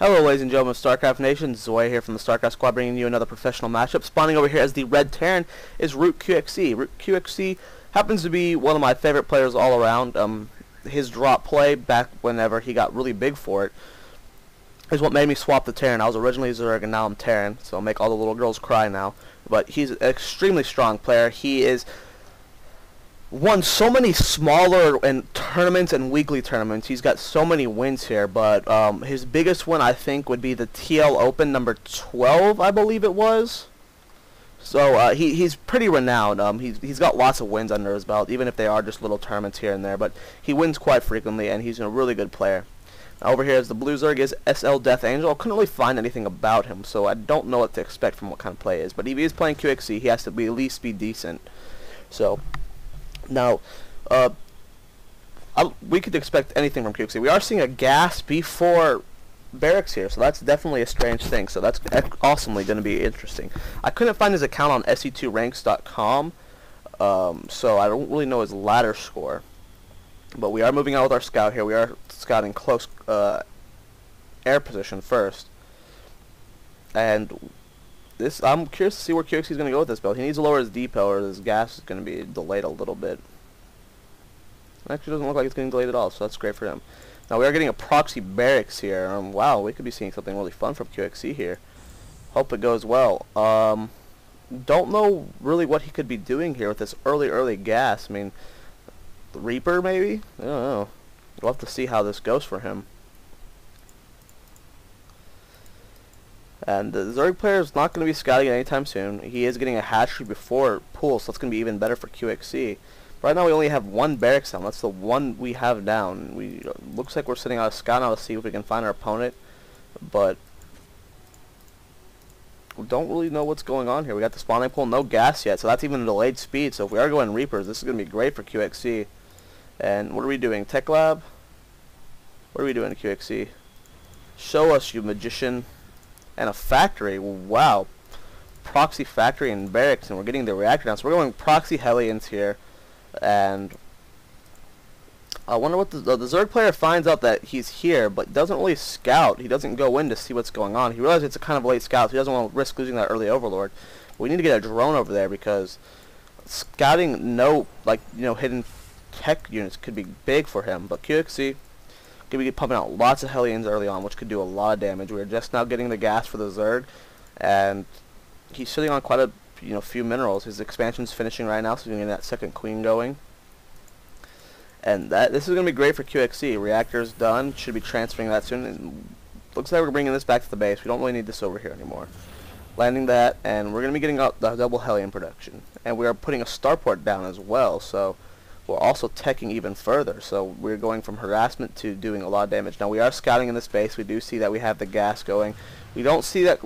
Hello ladies and gentlemen of Starcraft Nation, Zoya here from the Starcraft Squad bringing you another professional matchup. Spawning over here as the red Terran is Root QXC. Root QXC happens to be one of my favorite players all around. His drop play back whenever he got really big for it is what made me swap the Terran. I was originally Zerg and now I'm Terran, so I'll make all the little girls cry now. But he's an extremely strong player. He is won so many smaller and tournaments and weekly tournaments. He's got so many wins here, but his biggest win I think would be the TL Open number 12, I believe it was. So he's pretty renowned. He's got lots of wins under his belt, even if they are just little tournaments here and there. But he wins quite frequently, and he's a really good player. Now, over here is the blue Zerg is slDeathAngel. I couldn't really find anything about him, so I don't know what to expect from what kind of play it is. But if he is playing QXC, he has to be at least be decent. So now, we could expect anything from QXC. We are seeing a gas before barracks here, so that's definitely a strange thing. So that's awesomely going to be interesting. I couldn't find his account on se2ranks.com, so I don't really know his ladder score. But we are moving out with our scout here. We are scouting close air position first. And this, I'm curious to see where QXC is going to go with this build. He needs to lower his depot or his gas is going to be delayed a little bit. It actually doesn't look like it's getting delayed at all, so that's great for him. Now we are getting a proxy barracks here. Wow, we could be seeing something really fun from QXC here. Hope it goes well. Don't know really what he could be doing here with this early gas. I mean, the Reaper maybe? I don't know. We'll have to see how this goes for him. And the Zerg player is not going to be scouting it anytime soon. He is getting a hatchery before pool, so that's going to be even better for QXC. Right now we only have one barracks down. That's the one we have down. Looks like we're sitting out a scout now to see if we can find our opponent, but we don't really know what's going on here. We got the spawning pool, no gas yet, so that's even a delayed speed. So if we are going Reapers, this is going to be great for QXC. And what are we doing? Tech Lab? What are we doing, QXC? Show us, you magician. And a factory. Wow. Proxy factory and barracks, and we're getting the reactor down. So we're going proxy Hellions here. And I wonder what the Zerg player finds out that he's here, but doesn't really scout. He doesn't go in to see what's going on. He realizes it's a kind of late scout, so he doesn't want to risk losing that early overlord. We need to get a drone over there because scouting hidden tech units could be big for him. But QXC could be pumping out lots of Hellions early on, which could do a lot of damage. We're just now getting the gas for the Zerg, and he's sitting on quite a few minerals. His expansion's finishing right now, so he's getting that second queen going. And this is going to be great for QXC. Reactor's done. Should be transferring that soon. And looks like we're bringing this back to the base. We don't really need this over here anymore. Landing that, and we're going to be getting up the double Hellion production. And we are putting a starport down as well, so we're also teching even further. So we're going from harassment to doing a lot of damage. Now we are scouting in this base. We do see that we have the gas going. We don't see that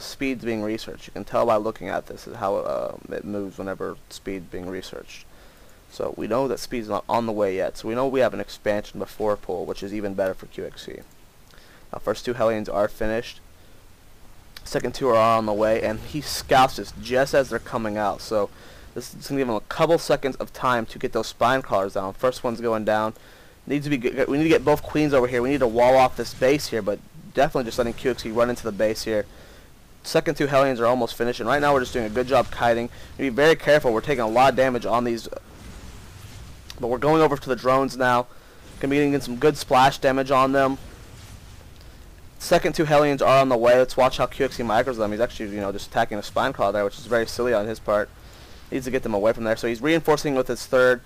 speed's being researched. You can tell by looking at this is how it moves whenever speed's being researched. So we know that speed's not on the way yet. So we know we have an expansion before pool, which is even better for QXC. Now first two Hellions are finished. Second two are on the way, and he scouts this just as they're coming out. So this is going to give him a couple seconds of time to get those spine crawlers down. First one's going down. We need to get both queens over here. We need to wall off this base here, but definitely just letting QXC run into the base here. Second two Hellions are almost finished, and right now we're just doing a good job kiting. Be very careful. We're taking a lot of damage on these, but we're going over to the drones now. Gonna be getting some good splash damage on them. Second two Hellions are on the way. Let's watch how QXC micros them. He's actually just attacking a spine crawler there, which is very silly on his part. Needs to get them away from there. So he's reinforcing with his third.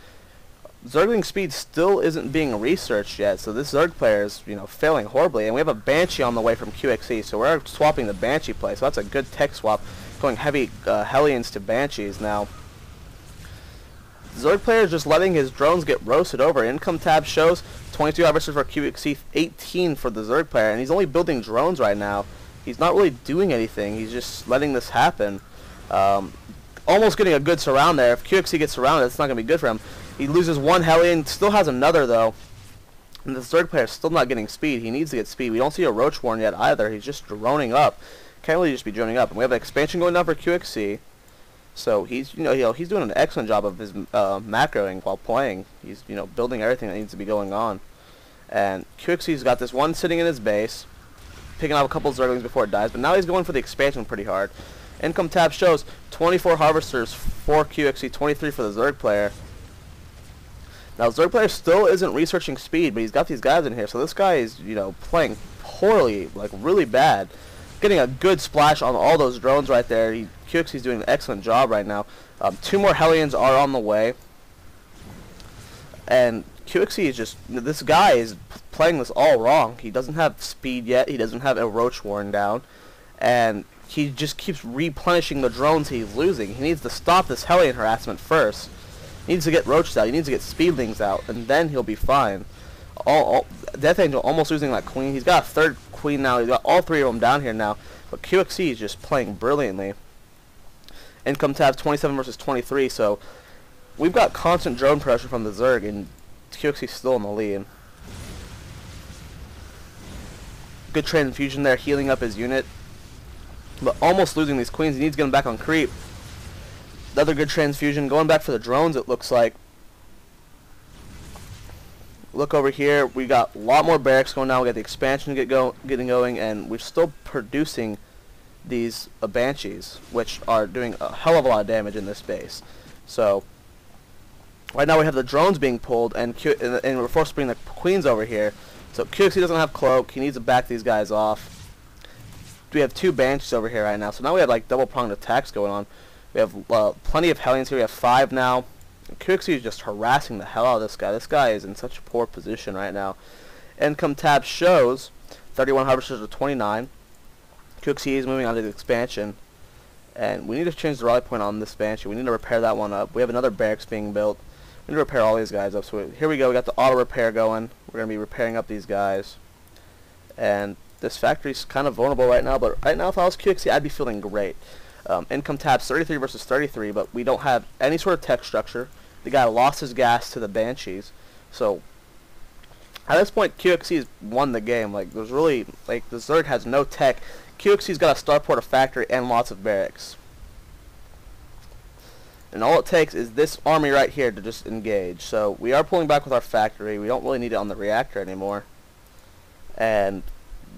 Zergling speed still isn't being researched yet, so this Zerg player is failing horribly. And we have a Banshee on the way from QXC, so we're swapping the Banshee play. So that's a good tech swap, going heavy Hellions to Banshees now. Zerg player is just letting his drones get roasted over. Income tab shows 22 average for QXC, 18 for the Zerg player, and he's only building drones right now. He's not really doing anything. He's just letting this happen. Almost getting a good surround there. If QXC gets surrounded, it's not going to be good for him. He loses one Hellion, still has another though. And the Zerg player is still not getting speed. He needs to get speed. We don't see a Roach Warren yet either. He's just droning up. Can't really just be droning up. And we have an expansion going down for QXC. So he's he's doing an excellent job of his macroing while playing. He's building everything that needs to be going on. And QXC's got this one sitting in his base. picking off a couple zerglings before it dies, but now he's going for the expansion pretty hard. Income tab shows 24 harvesters for QXC, 23 for the zerg player. Now zerg player still isn't researching speed, but he's got these guys in here, so this guy is, you know, playing poorly, like really bad. Getting a good splash on all those drones right there. QXC's doing an excellent job right now. 2 more Hellions are on the way. And QXC is just, this guy is playing this all wrong. He doesn't have speed yet. He doesn't have a roach worn down. And he just keeps replenishing the drones he's losing. He needs to stop this Hellion harassment first. He needs to get roaches out. He needs to get speedlings out. And then he'll be fine. DeathAngel almost losing that queen. He's got a 3rd queen now. He's got all 3 of them down here now. But QXC is just playing brilliantly. Income tab 27 versus 23. So we've got constant drone pressure from the zerg, and QXC's still in the lead. Good transfusion there, healing up his unit. But almost losing these queens. He needs to get them back on creep. Another good transfusion. Going back for the drones, it looks like. Look over here. We got a lot more barracks going now. We got the expansion getting going, and we're still producing these banshees, which are doing a hell of a lot of damage in this base. So right now we have the drones being pulled, and we're forced to bring the queens over here. So QXC doesn't have cloak. He needs to back these guys off. We have 2 banshees over here right now. So now we have like double pronged attacks going on. We have plenty of Hellions here. We have 5 now. QXC is just harassing the hell out of this guy. This guy is in such a poor position right now. Income tab shows 31 harvesters to 29. QXC is moving on to the expansion. And we need to change the rally point on this banshee. We need to repair that one up. We have another barracks being built. We need to repair all these guys up. So here we go. We got the auto repair going. We're going to be repairing up these guys. And this factory's kind of vulnerable right now. But right now, if I was QXC, I'd be feeling great. Income tabs 33 versus 33, but we don't have any sort of tech structure. The guy lost his gas to the banshees, so at this point QXC's won the game. Like, there's really, like, the zerg has no tech. QXC's got a starport, a factory, and lots of barracks, and all it takes is this army right here to just engage. So we are pulling back with our factory. We don't really need it on the reactor anymore, and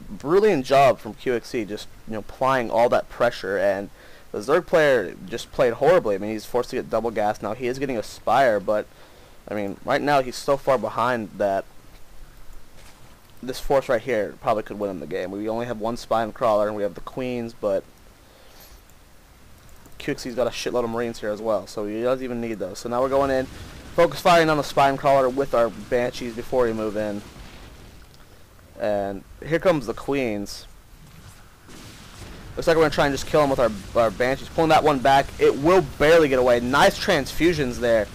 brilliant job from QXC, just, you know, applying all that pressure. And the zerg player just played horribly. I mean, he's forced to get double gas now. He is getting a spire, but I mean, right now he's so far behind that this force right here probably could win him the game. We only have 1 spine crawler, and we have the queens, but QXC's got a shitload of marines here as well, so he doesn't even need those. So now we're going in, focus firing on the spine crawler with our banshees before we move in. And here comes the queens. Looks like we're going to try and just kill him with our banshees. Pulling that one back. It will barely get away. Nice transfusions there.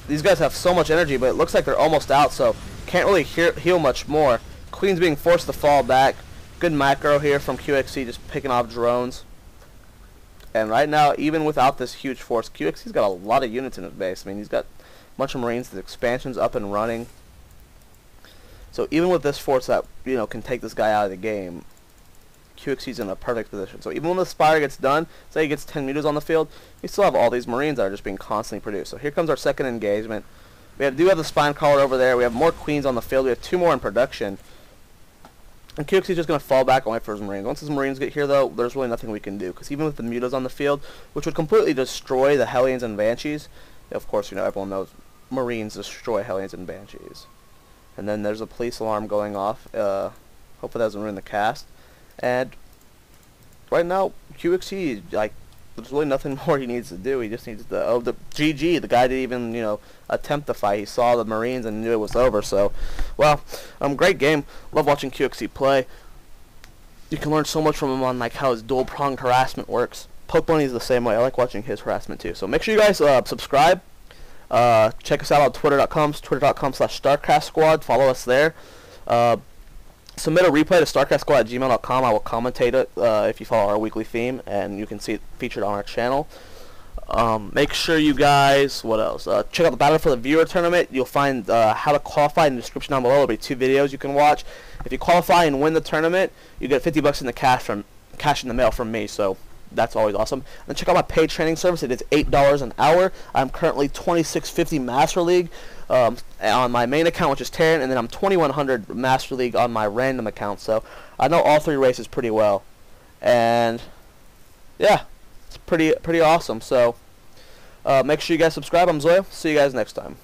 These guys have so much energy, but it looks like they're almost out, so can't really heal much more. Queen's being forced to fall back. Good macro here from QXC, just picking off drones. And right now, even without this huge force, QXC's got a lot of units in his base. I mean, he's got a bunch of marines. The expansion's up and running. So even with this force that, you know, can take this guy out of the game, QXC's in a perfect position. So even when the spire gets done, say he gets 10 meters on the field, we still have all these marines that are just being constantly produced. So here comes our second engagement. We do have the spine crawler over there. We have more queens on the field. We have 2 more in production. And QXC's just going to fall back and wait for his marines. Once his marines get here, though, there's really nothing we can do. Because even with the mutas on the field, which would completely destroy the Hellions and Banshees, of course, you know, everyone knows marines destroy Hellions and Banshees. And then there's a police alarm going off. Hopefully that doesn't ruin the cast. And right now, QXC, like, there's really nothing more he needs to do. He just needs to, the GG, the guy didn't even, you know, attempt the fight. He saw the marines and knew it was over. So, well, great game. Love watching QXC play. You can learn so much from him on, like, how his dual-pronged harassment works. Poke Bunny's the same way. I like watching his harassment too. So make sure you guys subscribe. Check us out on twitter.com/Starcraft Squad. Follow us there. Submit a replay to starcraftsquad@gmail.com. I will commentate it if you follow our weekly theme, and you can see it featured on our channel. Make sure you guys, what else? Check out the Battle for the Viewer tournament. You'll find how to qualify in the description down below. There'll be 2 videos you can watch. If you qualify and win the tournament, you get $50 in the cash in the mail from me. So that's always awesome. And check out my paid training service. It is $8 an hour. I'm currently 2650 Master League on my main account, which is Terran, and then I'm 2100 Master League on my random account. So I know all 3 races pretty well, and yeah, it's pretty awesome. So make sure you guys subscribe. I'm Zoya. See you guys next time.